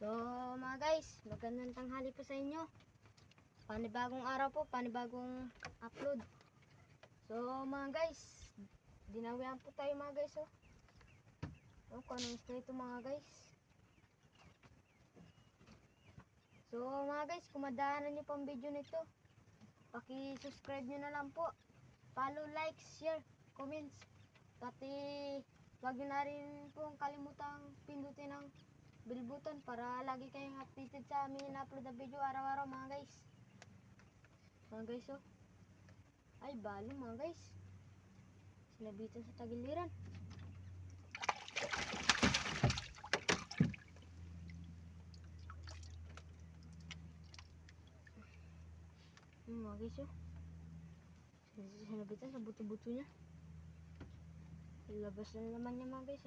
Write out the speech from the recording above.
So mga guys, magandang tanghali po sa inyo. Panibagong araw po, panibagong upload. So mga guys, dinawian po tayo mga guys. Kung anong gusto ito mga guys. So mga guys, kung madaanan nyo pang video nito, paki-subscribe nyo na lang po. Follow, like, share, comments. Pati wag nyo na rin pong kalimutang pindutin ang bell button para lagi kayong updated sa aming in-upload na video araw-araw mga guys. Mga guys ay balo mga guys, sinabitan sa tagiliran. Mga guys sinabitan sa buto-buto nya. Ilabas na naman niya mga guys